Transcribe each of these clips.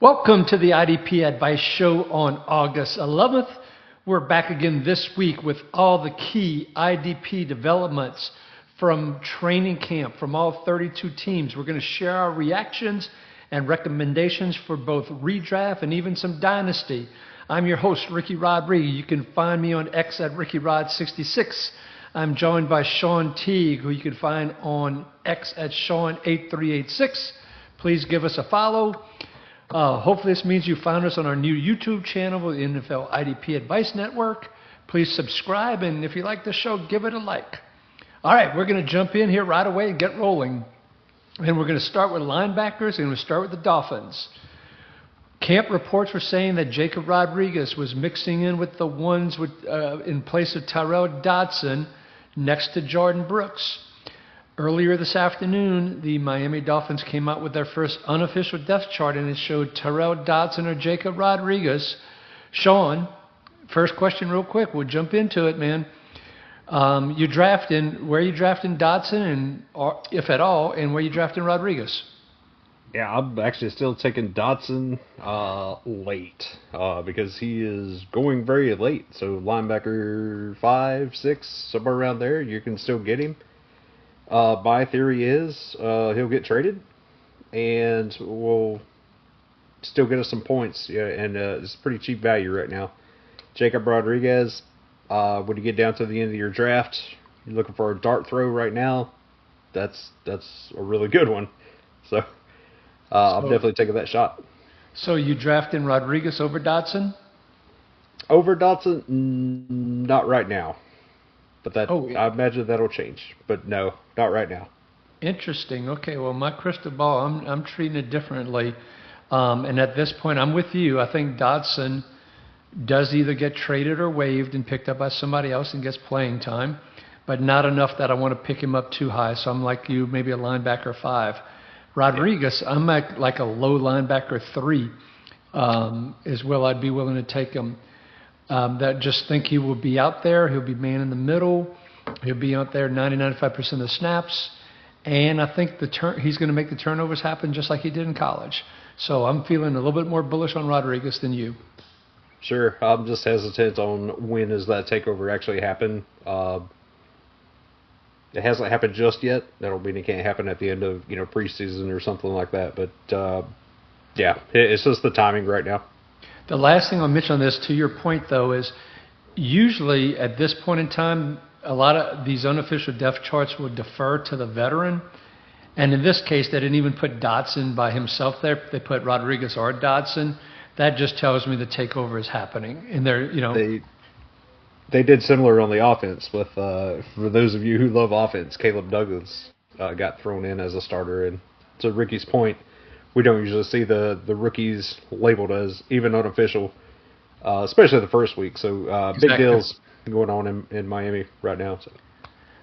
Welcome to the IDP Advice Show on August 11th. We're back again this week with all the key IDP developments from training camp from all 32 teams. We're going to share our reactions and recommendations for both redraft and even some dynasty. I'm your host, Ricky Rodriguez. You can find me on X at RickyRod66. I'm joined by Sean Teague, who you can find on X at Sean8386. Please give us a follow. Hopefully this means you found us on our new YouTube channel, the NFL IDP Advice Network. Please subscribe, and if you like the show, give it a like. All right, we're going to jump in here right away and get rolling. And we're going to start with linebackers, and we'll start with the Dolphins. Camp reports were saying that Jacob Rodriguez was mixing in with the ones in place of Tyrel Dodson next to Jordan Brooks. Earlier this afternoon, the Miami Dolphins came out with their first unofficial depth chart, and it showed Tyrel Dodson or Jacob Rodriguez. Sean, first question real quick. We'll jump into it, man. Where are you drafting Dodson, and or, if at all, and where are you drafting Rodriguez? Yeah, I'm actually still taking Dodson late because he is going very late. So linebacker 5, 6, somewhere around there, you can still get him. My theory is he'll get traded, and will still get us some points. Yeah, and it's pretty cheap value right now. Jacob Rodriguez, when you get down to the end of your draft, you're looking for a dart throw right now. That's a really good one. So I'm definitely taking that shot. So you drafting Rodriguez over Dodson? Over Dodson? Not right now. But I imagine that'll change. But no, not right now. Interesting. Okay, well, my crystal ball, I'm treating it differently. And at this point, I'm with you. I think Dodson does either get traded or waived and picked up by somebody else and gets playing time, but not enough that I want to pick him up too high. So I'm like you, maybe a linebacker 5. Rodriguez, I'm at like a low linebacker 3 is where I'd be willing to take him. That just think he will be out there. He'll be man in the middle. He'll be out there 90-95% of the snaps. And I think he's going to make the turnovers happen just like he did in college. So I'm feeling a little bit more bullish on Rodriguez than you. Sure. I'm just hesitant on when does that takeover actually happen. It hasn't happened just yet. That'll mean it can't happen at the end of preseason or something like that. But yeah, it's just the timing right now. The last thing I'll mention on this, to your point, though, is usually at this point in time, a lot of these unofficial depth charts will defer to the veteran. And in this case, they didn't even put Dodson by himself there. They put Rodriguez or Dodson. That just tells me the takeover is happening. And they did similar on the offense with, for those of you who love offense, Kaleb Douglas got thrown in as a starter. And to Ricky's point, we don't usually see the rookies labeled as even unofficial, especially the first week. So exactly. Big deals going on in Miami right now.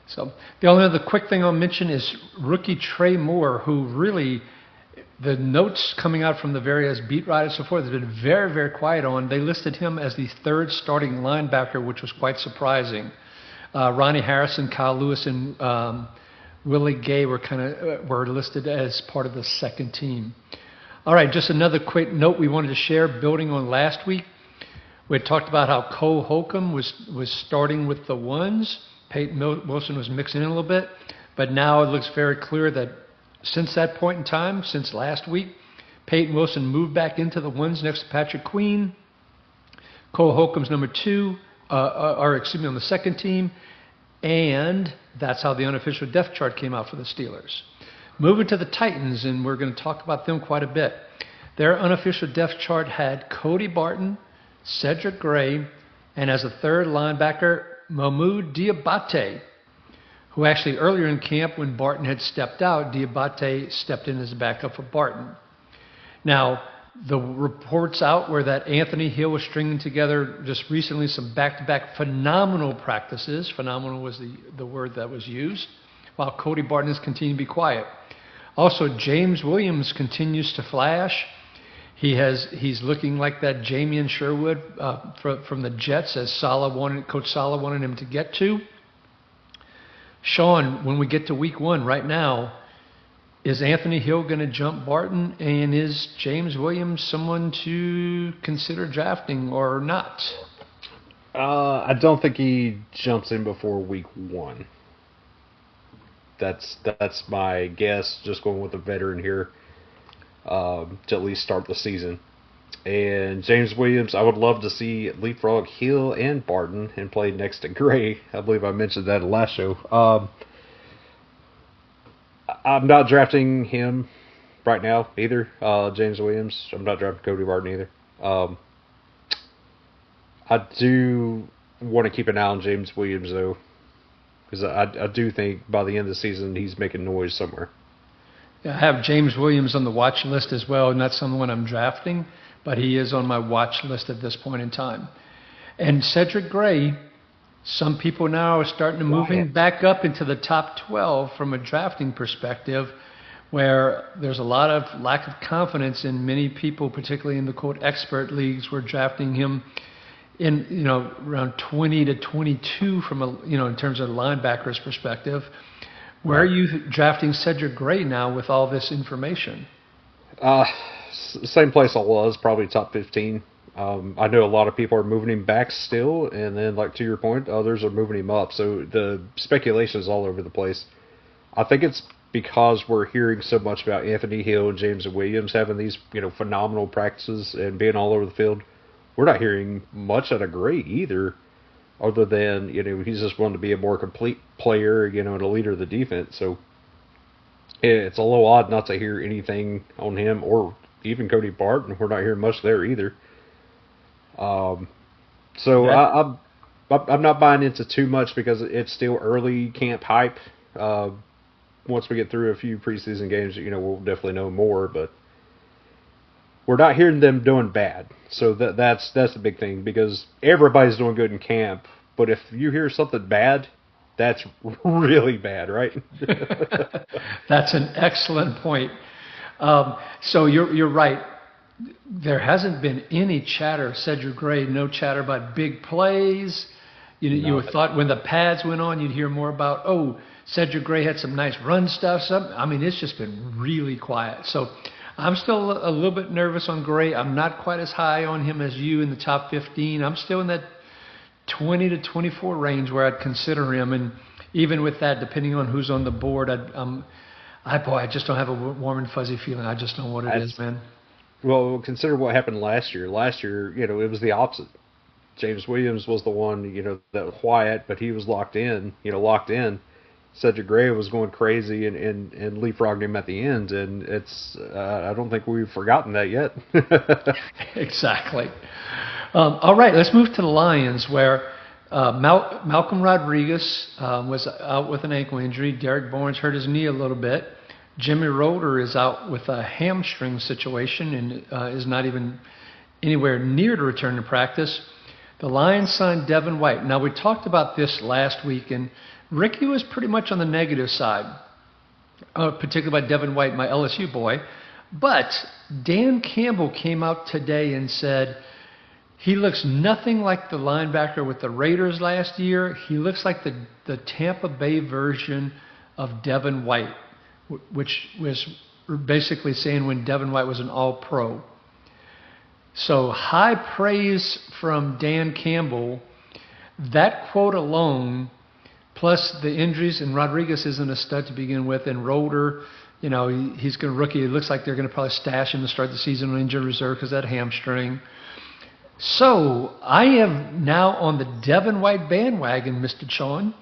So the only other quick thing I'll mention is rookie Trey Moore, who really, the notes coming out from the various beat writers and so forth has been very, very quiet on. They listed him as the 3rd starting linebacker, which was quite surprising. Ronnie Harrison, Kyle Lewis, and Willie Gay were listed as part of the 2nd team. All right, just another quick note we wanted to share, building on last week. We had talked about how Cole Holcomb was starting with the ones. Peyton Wilson was mixing in a little bit. But now it looks very clear that since that point in time, since last week, Peyton Wilson moved back into the ones next to Patrick Queen. Cole Holcomb's number 2, on the 2nd team. And that's how the unofficial depth chart came out for the Steelers. Moving to the Titans, and we're going to talk about them quite a bit. Their unofficial depth chart had Cody Barton, Cedric Gray, and as a 3rd linebacker, Mohamoud Diabate, who actually earlier in camp when Barton had stepped out, Diabate stepped in as a backup for Barton. Now, the reports out were that Anthony Hill was stringing together just recently some back-to-back phenomenal practices. Phenomenal was the word that was used, while Cody Barton has continued to be quiet. Also, James Williams continues to flash. He's looking like that Jamian Sherwood from the Jets, as Coach Saleh wanted him to get to. Sean, when we get to week 1 right now, is Anthony Hill going to jump Barton, and is James Williams someone to consider drafting or not? I don't think he jumps in before week 1. That's my guess, just going with a veteran here to at least start the season. And James Williams, I would love to see leapfrog Hill and Barton and play next to Gray. I believe I mentioned that in the last show. I'm not drafting him right now either, James Williams. I'm not drafting Cody Barton either. I do want to keep an eye on James Williams, though, because I do think by the end of the season he's making noise somewhere. Yeah, I have James Williams on the watch list as well, not someone I'm drafting, but he is on my watch list at this point in time. And Cedric Gray, some people now are starting to move him back up into the top 12 from a drafting perspective, where there's a lot of lack of confidence in many people, particularly in the quote expert leagues, were drafting him in around 20 to 22 from a in terms of the linebackers perspective. Where are you drafting Cedric Gray now with all this information? Same place I was, probably top 15. I know a lot of people are moving him back still, and then, like to your point, others are moving him up. So the speculation is all over the place. I think it's because we're hearing so much about Anthony Hill and James Williams having these phenomenal practices and being all over the field. We're not hearing much out of Gray either, other than he's just wanting to be a more complete player, and a leader of the defense. So it's a little odd not to hear anything on him, or even Cody Barton. We're not hearing much there either. I'm not buying into too much because it's still early camp hype. Once we get through a few preseason games, we'll definitely know more. But we're not hearing them doing bad, so that's the big thing, because everybody's doing good in camp. But if you hear something bad, that's really bad, right? That's an excellent point. So you're right. There hasn't been any chatter, Cedric Gray, no chatter about big plays. You thought when the pads went on, you'd hear more about, Cedric Gray had some nice run stuff. It's just been really quiet. So I'm still a little bit nervous on Gray. I'm not quite as high on him as you in the top 15. I'm still in that 20 to 24 range where I'd consider him. And even with that, depending on who's on the board, I just don't have a warm and fuzzy feeling. I just don't know what it is, man. Well, consider what happened last year. Last year, it was the opposite. James Williams was the one, that was quiet, but he was locked in. Cedric Gray was going crazy and leapfrogged him at the end, and it's I don't think we've forgotten that yet. Exactly. All right, let's move to the Lions, where Malcolm Rodriguez was out with an ankle injury. Derrick Barnes hurt his knee a little bit. Jimmy Rolder is out with a hamstring situation and is not even anywhere near to return to practice. The Lions signed Devin White. Now, we talked about this last week, and Ricky was pretty much on the negative side, particularly about Devin White, my LSU boy. But Dan Campbell came out today and said he looks nothing like the linebacker with the Raiders last year. He looks like the Tampa Bay version of Devin White, which was basically saying when Devin White was an all-pro. So high praise from Dan Campbell. That quote alone, plus the injuries, and Rodriguez isn't a stud to begin with, and Rolder, he's going to rookie. It looks like they're going to probably stash him to start the season on injured reserve because of that hamstring. So I am now on the Devin White bandwagon, Mr. Sean.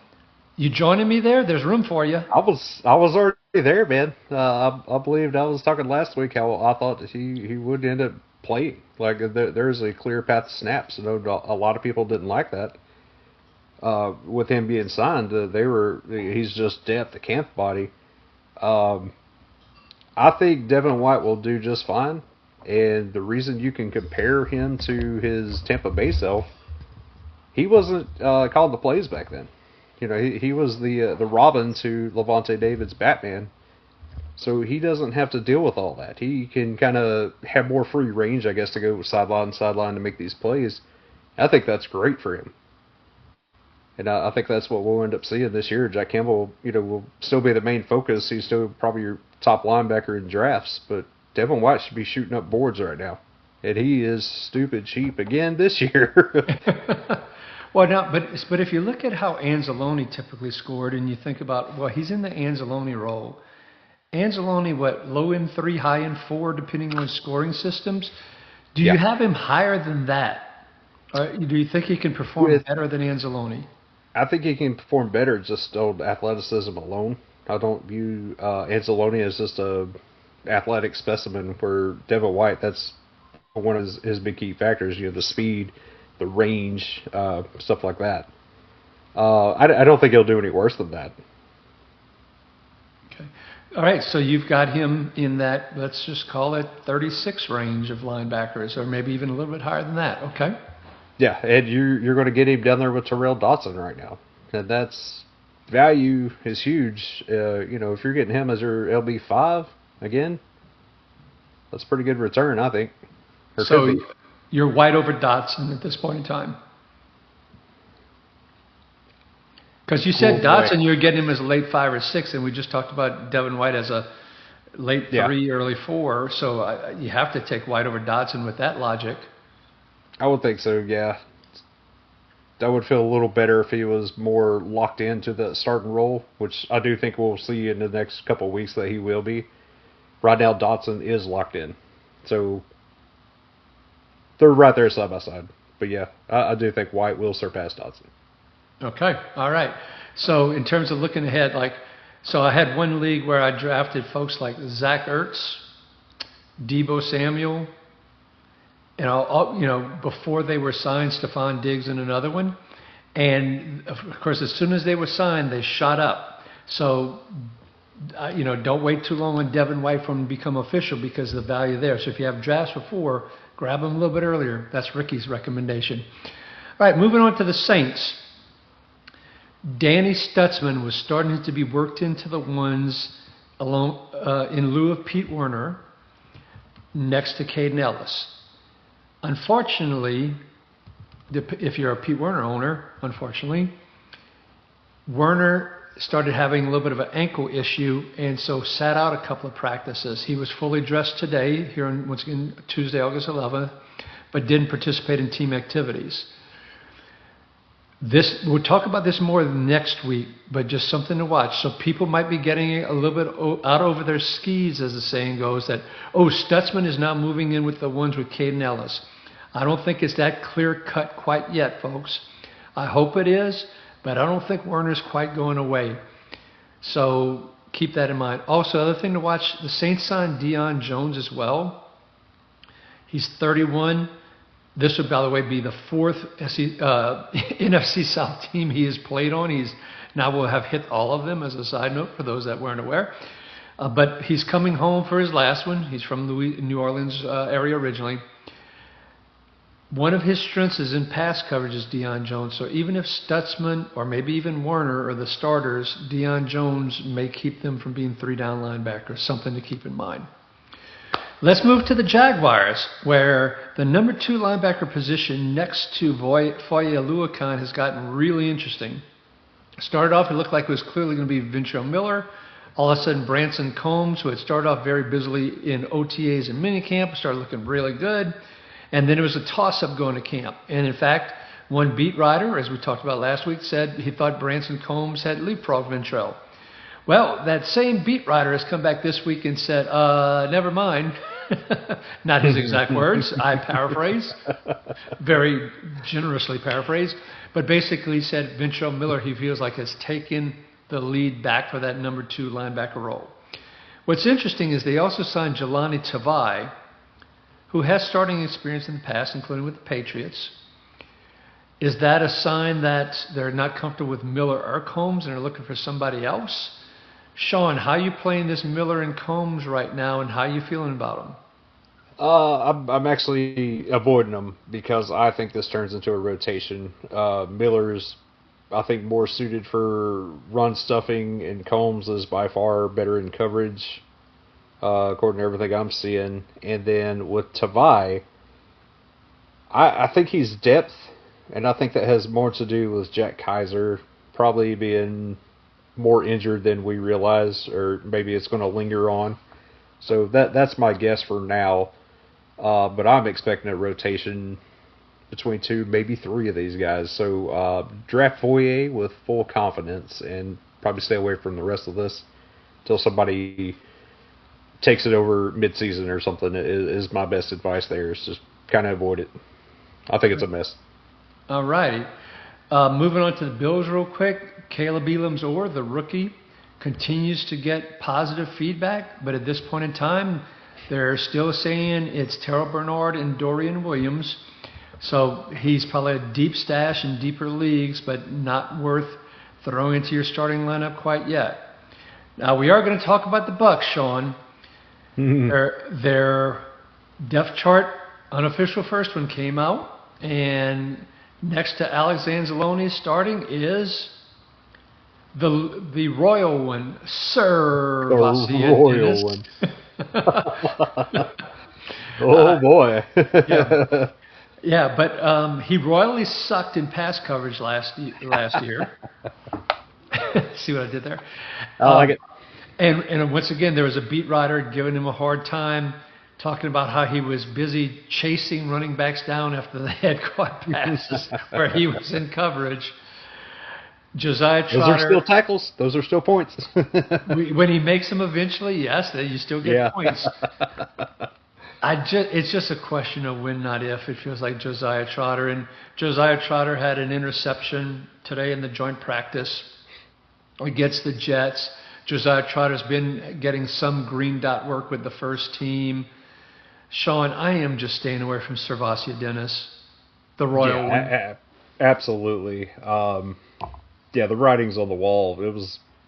You joining me there? There's room for you. I was already there, man. I believed I was talking last week how I thought that he would end up playing. Like there's a clear path to snaps. A lot of people didn't like that. With him being signed, he's just depth, the camp body. I think Devin White will do just fine. And the reason you can compare him to his Tampa Bay self, he wasn't calling the plays back then. He was the Robin to Levante David's Batman. So he doesn't have to deal with all that. He can kind of have more free range, I guess, to go sideline to sideline to make these plays. I think that's great for him. And I think that's what we'll end up seeing this year. Jack Campbell, will still be the main focus. He's still probably your top linebacker in drafts, but Devin White should be shooting up boards right now. And he is stupid cheap again this year. Well, now, but if you look at how Anzalone typically scored, and you think about, well, he's in the Anzalone role. Anzalone, low in 3, high in 4, depending on scoring systems. Do you have him higher than that? Or do you think he can perform better than Anzalone? I think he can perform better just on athleticism alone. I don't view Anzalone as just a athletic specimen. For Devin White, that's one of his big key factors. The speed, the range, stuff like that. I don't think he'll do any worse than that. Okay. All right, so you've got him in that, let's just call it 36 range of linebackers, or maybe even a little bit higher than that. Okay. Yeah, and you're going to get him down there with Tyrel Dodson right now. And that's value is huge. If you're getting him as your LB5 again, that's a pretty good return, I think. So you're White over Dodson at this point in time. Because you said Dodson, you're getting him as a late 5 or 6, and we just talked about Devin White as a late 3, early 4. So you have to take White over Dodson with that logic. I would think so, yeah. I would feel a little better if he was more locked into the starting role, which I do think we'll see in the next couple of weeks that he will be. Right now, Dodson is locked in. So they're right there side by side. But yeah, I do think White will surpass Dodson. Okay, all right. So in terms of looking ahead, so I had one league where I drafted folks like Zach Ertz, Deebo Samuel, before they were signed, Stephon Diggs in another one. And, of course, as soon as they were signed, they shot up. So, don't wait too long on Devin White for him to become official because of the value there. So if you have drafts before, grab him a little bit earlier. That's Ricky's recommendation. All right, moving on to the Saints. Danny Stutsman was starting to be worked into the ones in lieu of Pete Werner next to Caden Ellis. Unfortunately, if you're a Pete Werner owner, Werner started having a little bit of an ankle issue and so sat out a couple of practices. He was fully dressed today, here on, once again, Tuesday, August 11th, but didn't participate in team activities. We'll talk about this more next week, but just something to watch. So people might be getting a little bit out over their skis, as the saying goes, that, Stutsman is now moving in with the ones with Caden Ellis. I don't think it's that clear-cut quite yet, folks. I hope it is, but I don't think Werner's quite going away. So keep that in mind. Also, other thing to watch, the Saints signed Deion Jones as well. He's 31. This would, by the way, be the 4th NFC South team he has played on. He's now will have hit all of them, as a side note, for those that weren't aware. But he's coming home for his last one. He's from the New Orleans area originally. One of his strengths is in pass coverage is Deion Jones. So even if Stutsman or maybe even Werner are the starters, Deion Jones may keep them from being 3-down linebackers. Something to keep in mind. Let's move to the Jaguars, where the number 2 linebacker position next to Foye Oluokun has gotten really interesting. Started off, it looked like it was clearly going to be Ventrell Miller. All of a sudden, Branson Combs, who had started off very busily in OTAs and minicamp, started looking really good. And then it was a toss-up going to camp. And in fact, one beat writer, as we talked about last week, said he thought Branson Combs had leapfrogged Ventrell. Well, that same beat writer has come back this week and said, never mind. Not his exact words. I paraphrase. Very generously paraphrase. But basically said Ventrell Miller, he feels like, has taken the lead back for that number 2 linebacker role. What's interesting is they also signed Jahlani Tavai, who has starting experience in the past, including with the Patriots. Is that a sign that they're not comfortable with Miller or Combs and are looking for somebody else? Sean, how are you playing this Miller and Combs right now, and how are you feeling about them? I'm actually avoiding them because I think this turns into a rotation. Miller's, I think, more suited for run stuffing, and Combs is by far better in coverage, according to everything I'm seeing. And then with Tavai, I think he's depth, and I think that has more to do with Jack Kaiser probably being more injured than we realize, or maybe it's going to linger on. So that's my guess for now. But I'm expecting a rotation between 2, maybe 3 of these guys. So draft Foye with full confidence and probably stay away from the rest of this until somebody takes it over midseason or something is my best advice there. Is just kind of avoid it. I think it's a mess. All righty. Moving on to the Bills real quick. Kaleb Elarms-Orr, the rookie, continues to get positive feedback, but at this point in time, they're still saying it's Terrell Bernard and Dorian Williams. So he's probably a deep stash in deeper leagues, but not worth throwing into your starting lineup quite yet. Now, we are going to talk about the Bucs, Sean. Their depth chart, unofficial first one, came out, and next to Alex Anzalone starting is the royal one, Sir The royal one. Oh, boy. Yeah, but he royally sucked in pass coverage last year. See what I did there? I like it. And once again, there was a beat writer giving him a hard time, talking about how he was busy chasing running backs down after they had caught passes where he was in coverage. Josiah Trotter. Those are still tackles. Those are still points. When he makes them eventually, yes, then you still get points. It's just a question of when, not if. It feels like Josiah Trotter. And Josiah Trotter had an interception today in the joint practice against the Jets. Josiah Trotter's been getting some green dot work with the first team. Sean, I am just staying away from Servasia Dennis, the royal one. Absolutely. The writing's on the wall.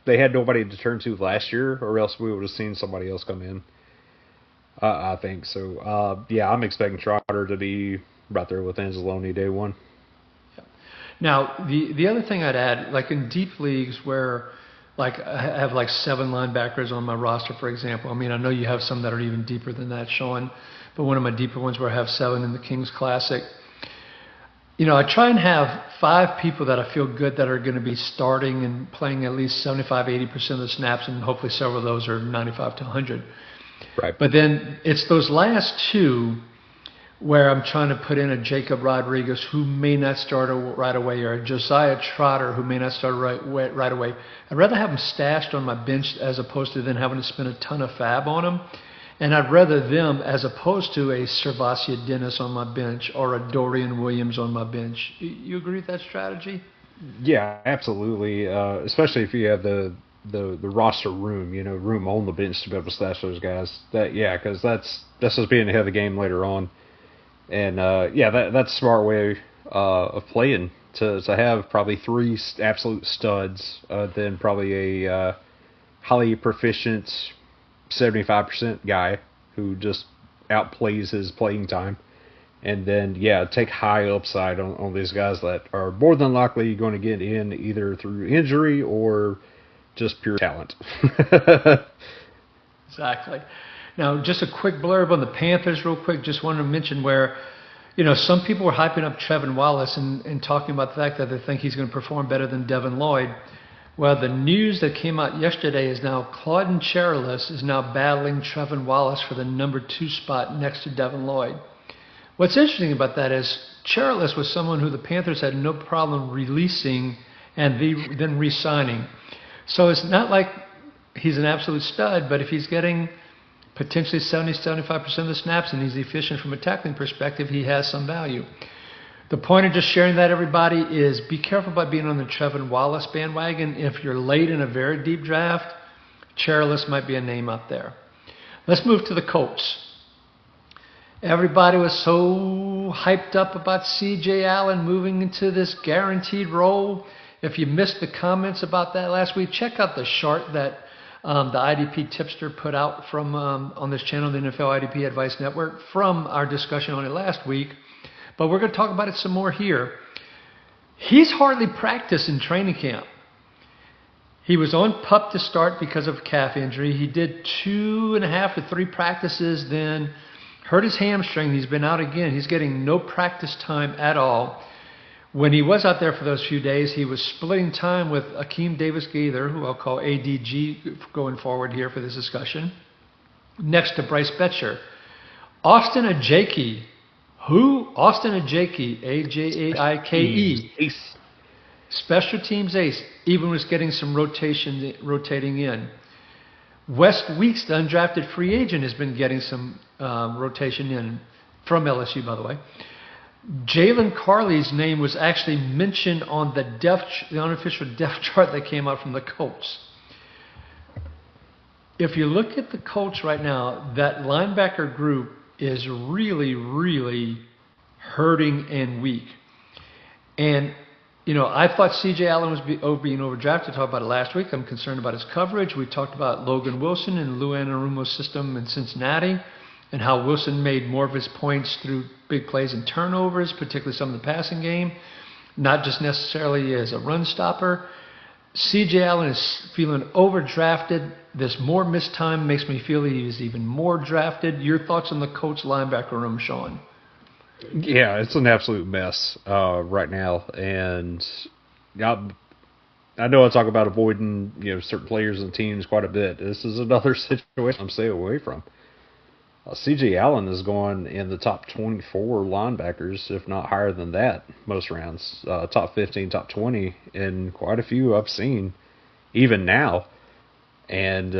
They had nobody to turn to last year, or else we would have seen somebody else come in. I think so. I'm expecting Trotter to be right there with Anzalone day one. Now, the other thing I'd add, like in deep leagues where, like, I have like 7 linebackers on my roster, for example. I mean, I know you have some that are even deeper than that, Sean, but one of my deeper ones where I have 7 in the Kings Classic. I try and have 5 people that I feel good that are going to be starting and playing at least 75-80% of the snaps, and hopefully several of those are 95 to 100. Right. But then it's those last 2 where I'm trying to put in a Jacob Rodriguez who may not start right away, or a Josiah Trotter who may not start right away. I'd rather have them stashed on my bench as opposed to then having to spend a ton of fab on them. And I'd rather them as opposed to a Servasia Dennis on my bench or a Dorian Williams on my bench. You agree with that strategy? Yeah, absolutely. Especially if you have the roster room, room on the bench to be able to stash those guys. Because that's just being ahead of the game later on. And that's a smart way of playing to have probably 3 absolute studs, then probably a highly proficient 75% guy who just outplays his playing time, and then take high upside on these guys that are more than likely going to get in either through injury or just pure talent. Exactly. Now, just a quick blurb on the Panthers real quick. Just wanted to mention where, some people were hyping up Trevin Wallace and talking about the fact that they think he's going to perform better than Devin Lloyd. Well, the news that came out yesterday is now Claudin Cherylus is now battling Trevin Wallace for the number 2 spot next to Devin Lloyd. What's interesting about that is Cherylus was someone who the Panthers had no problem releasing and then re-signing. So it's not like he's an absolute stud, but if he's getting potentially 70-75% of the snaps and he's efficient from a tackling perspective, he has some value. The point of just sharing that, everybody, is be careful about being on the Trevin Wallace bandwagon. If you're late in a very deep draft, Cherylus might be a name up there. Let's move to the Colts. Everybody was so hyped up about C.J. Allen moving into this guaranteed role. If you missed the comments about that last week, check out the chart that the IDP tipster put out from on this channel, the NFL IDP Advice Network, from our discussion on it last week. But we're going to talk about it some more here. He's hardly practiced in training camp. He was on PUP to start because of calf injury. He did 2.5 to 3 practices, then hurt his hamstring. He's been out again. He's getting no practice time at all. When he was out there for those few days, he was splitting time with Akeem Davis-Gaither, who I'll call ADG going forward here for this discussion, next to Bryce Betcher. Austin Ajake. Who? Austin Ajake, A-J-A-I-K-E. Ace. Special teams ace, even was getting some rotating in. West Weeks, the undrafted free agent, has been getting some rotation in from LSU, by the way. Jalen Carley's name was actually mentioned on the unofficial depth chart that came out from the Colts. If you look at the Colts right now, that linebacker group is really, really hurting and weak. And, I thought C.J. Allen was being overdrafted. I talked about it last week. I'm concerned about his coverage. We talked about Logan Wilson and Lou Anarumo's system in Cincinnati and how Wilson made more of his points through big plays and turnovers, particularly some of the passing game, not just necessarily as a run stopper. C.J. Allen is feeling overdrafted. This more missed time makes me feel he is even more drafted. Your thoughts on the Colts linebacker room, Sean? Yeah, it's an absolute mess right now, and I know I talk about avoiding certain players and teams quite a bit. This is another situation I'm staying away from. C.J. Allen is going in the top 24 linebackers, if not higher than that, most rounds. Top 15, top 20, and quite a few I've seen, even now. And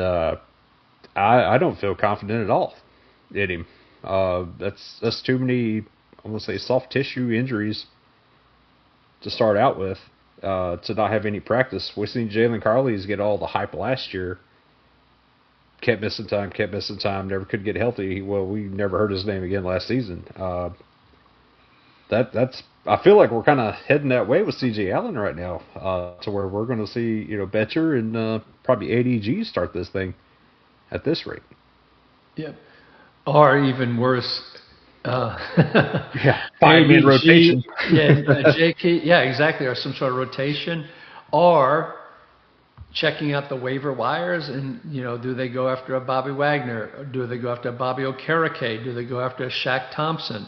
I don't feel confident at all in him. That's too many, I'm going to say, soft tissue injuries to start out with, to not have any practice. We've seen Jalen Carley's get all the hype last year. Kept missing time, never could get healthy. Well, we never heard his name again last season. That's I feel like we're kind of heading that way with C.J. Allen right now, to where we're going to see Betcher and probably ADG start this thing at this rate. Yep. Or even worse, yeah, 5-man rotation. JK, yeah, exactly, or some sort of rotation, or checking out the waiver wires and, do they go after a Bobby Wagner? Or do they go after a Bobby Okereke? Do they go after a Shaq Thompson?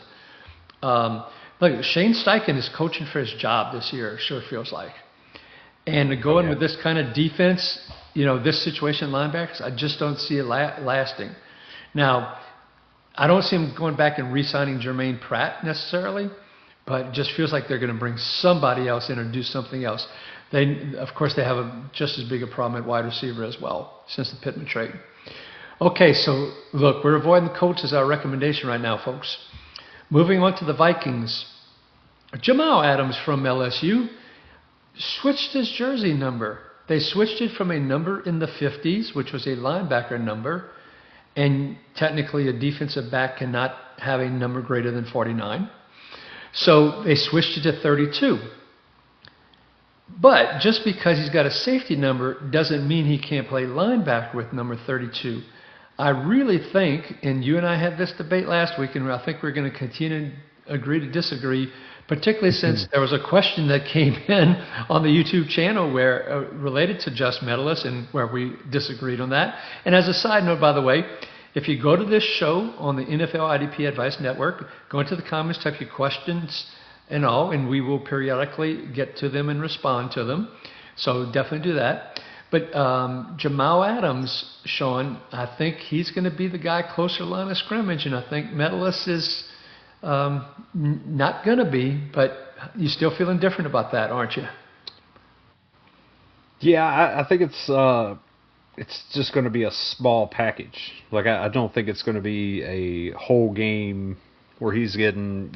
Look, Shane Steichen is coaching for his job this year, it sure feels like. And to go in with this kind of defense, this situation linebackers, I just don't see it lasting. Now, I don't see him going back and re-signing Jermaine Pratt necessarily, but it just feels like they're going to bring somebody else in or do something else. Of course, they have just as big a problem at wide receiver as well since the Pittman trade. Okay, so look, we're avoiding the Colts as our recommendation right now, folks. Moving on to the Vikings. Jamal Adams from LSU switched his jersey number. They switched it from a number in the 50s, which was a linebacker number, and technically a defensive back cannot have a number greater than 49. So they switched it to 32. But just because he's got a safety number doesn't mean he can't play linebacker with number 32. I really think, and you and I had this debate last week, and I think we're going to continue to agree to disagree, particularly since there was a question that came in on the YouTube channel where related to just medalists and where we disagreed on that. And as a side note, by the way, if you go to this show on the NFL IDP Advice Network, go into the comments, type your questions and all, and we will periodically get to them and respond to them. So definitely do that. But Jamal Adams, Sean, I think he's going to be the guy closer to line of scrimmage, and I think medalist is not going to be, but you're still feeling different about that, aren't you? Yeah, I think it's just going to be a small package. Like, I don't think it's going to be a whole game where he's getting,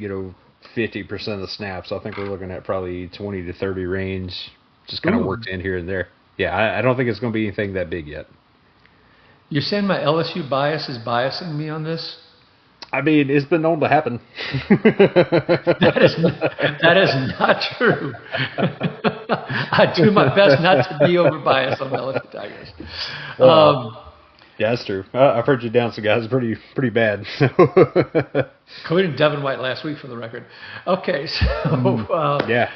50% of the snaps. I think we're looking at probably 20 to 30 range, just kind of worked in here and there. Yeah, I don't think it's going to be anything that big yet. You're saying my LSU bias is biasing me on this? I mean, it's been known to happen. That is not true. I do my best not to be over-biased on LSU Tigers. Yeah, that's true. I've heard you down some guys pretty bad. Including Devin White last week, for the record. Okay, so yeah.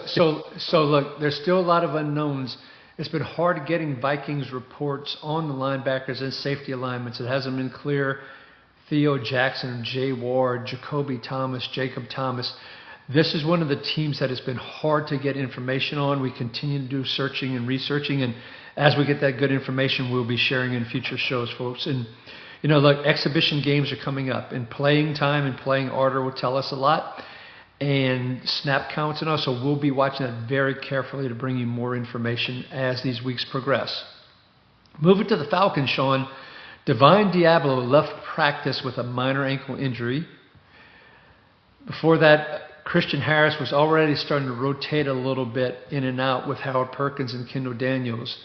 So look, there's still a lot of unknowns. It's been hard getting Vikings reports on the linebackers and safety alignments. It hasn't been clear. Theo Jackson, Jay Ward, Jacoby Thomas, Jacob Thomas. This is one of the teams that has been hard to get information on. We continue to do searching and researching, and as we get that good information, we'll be sharing in future shows, folks. And, look, exhibition games are coming up, and playing time and playing order will tell us a lot, and snap counts and all, so we'll be watching that very carefully to bring you more information as these weeks progress. Moving to the Falcons, Sean, Divine Diablo left practice with a minor ankle injury. Before that, Christian Harris was already starting to rotate a little bit in and out with Howard Perkins and Kendall Daniels.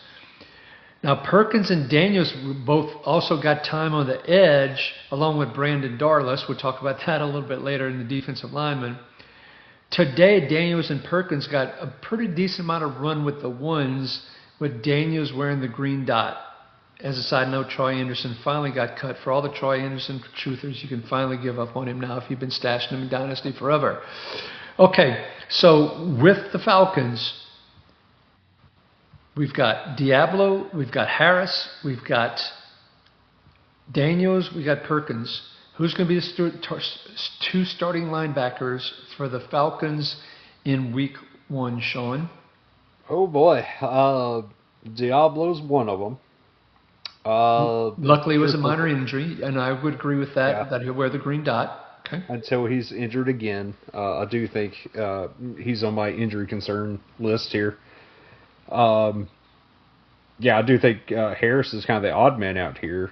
Now, Perkins and Daniels both also got time on the edge, along with Brandon Darless. We'll talk about that a little bit later in the defensive lineman. Today, Daniels and Perkins got a pretty decent amount of run with the ones, with Daniels wearing the green dot. As a side note, Troy Anderson finally got cut. For all the Troy Anderson truthers, you can finally give up on him now if you've been stashing him in Dynasty forever. Okay, so with the Falcons, we've got Diablo, we've got Harris, we've got Daniels, we've got Perkins. Who's going to be the two starting linebackers for the Falcons in Week 1, Sean? Oh, boy. Diablo's one of them. Luckily, it was a minor injury, and I would agree with that, that he'll wear the green dot. Okay. Until he's injured again. I do think he's on my injury concern list here. I do think Harris is kind of the odd man out here.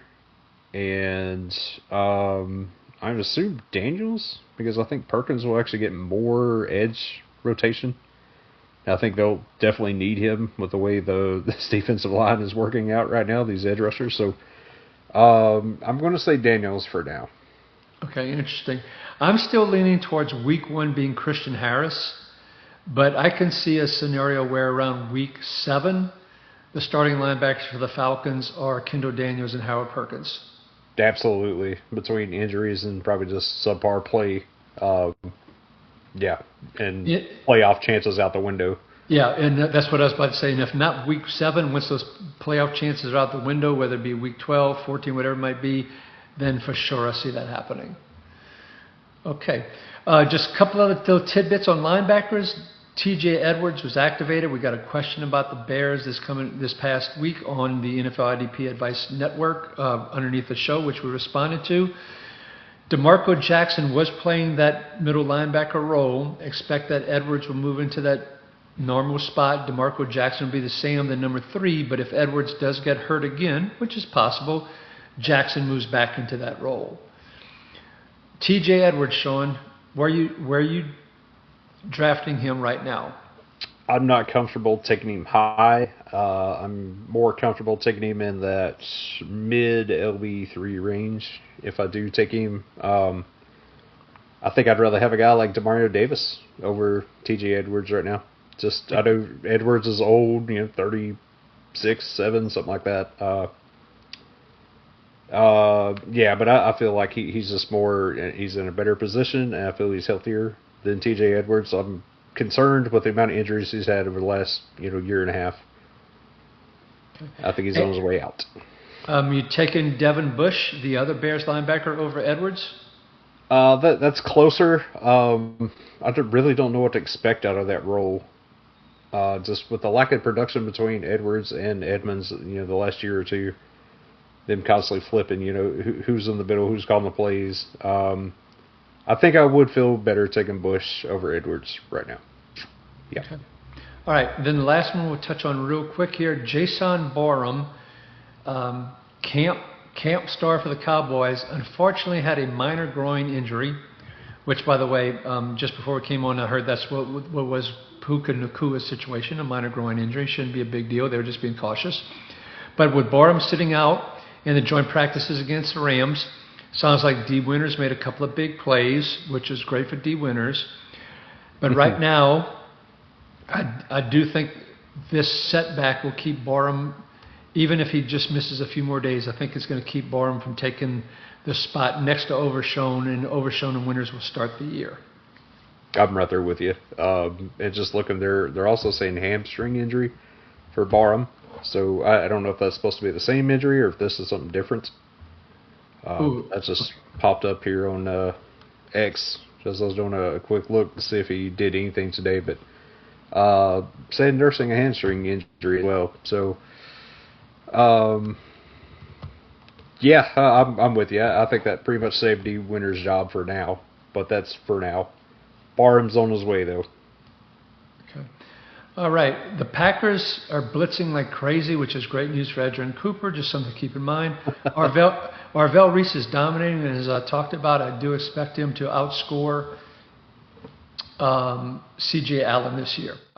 And I would assume Daniels, because I think Perkins will actually get more edge rotation. I think they'll definitely need him with the way this defensive line is working out right now, these edge rushers. So I'm going to say Daniels for now. Okay, interesting. I'm still leaning towards Week 1 being Christian Harris, but I can see a scenario where around Week 7, the starting linebackers for the Falcons are Kendall Daniels and Howard Perkins. Absolutely. Between injuries and probably just subpar play. And playoff chances out the window. Yeah, and that's what I was about to say. And if not Week 7, once those playoff chances are out the window, whether it be Week 12, 14, whatever it might be, then for sure I see that happening. Okay, just a couple other little tidbits on linebackers. T.J. Edwards was activated. We got a question about the Bears this past week on the NFL IDP Advice Network underneath the show, which we responded to. DeMarco Jackson was playing that middle linebacker role. Expect that Edwards will move into that normal spot. DeMarco Jackson will be the same, the number 3, but if Edwards does get hurt again, which is possible, Jackson moves back into that role. T.J. Edwards, Sean, where are you drafting him right now? I'm not comfortable taking him high. I'm more comfortable taking him in that mid LB3 range. If I do take him, I think I'd rather have a guy like Demario Davis over T.J. Edwards right now. I know Edwards is old, 36, 7, something like that. But I feel like he's just he's in a better position, and I feel he's healthier than T.J. Edwards. So I'm concerned with the amount of injuries he's had over the last year and a half. I think he's on his way out. You taking Devin Bush, the other Bears linebacker, over Edwards? That's closer. I really don't know what to expect out of that role. Just with the lack of production between Edwards and Edmonds, the last year or two, them constantly flipping, who's in the middle, who's calling the plays. I think I would feel better taking Bush over Edwards right now. Yeah. Okay. All right. Then the last one we'll touch on real quick here. Jason Borum, camp star for the Cowboys, unfortunately had a minor groin injury, which, by the way, just before we came on, I heard that's what was Puka Nakua's situation, a minor groin injury. Shouldn't be a big deal. They were just being cautious. But with Borum sitting out in the joint practices against the Rams, sounds like D. Winters made a couple of big plays, which is great for D. Winters. But right now, I do think this setback will keep Borum, even if he just misses a few more days, I think it's going to keep Borum from taking the spot next to Overshown, and Overshown and Winters will start the year. I'm right there with you. And just looking, they're also saying hamstring injury for Borum. So I don't know if that's supposed to be the same injury or if this is something different. That just popped up here on X Just I was doing a quick look to see if he did anything today, but said nursing a hamstring injury as well. So, yeah, I'm with you. I think that pretty much saved D. Winter's job for now, but that's for now. Barham's on his way, though. Okay. All right. The Packers are blitzing like crazy, which is great news for Edger and Cooper. Just something to keep in mind. Arvell Reese is dominating, and as I talked about, I do expect him to outscore C.J. Allen this year.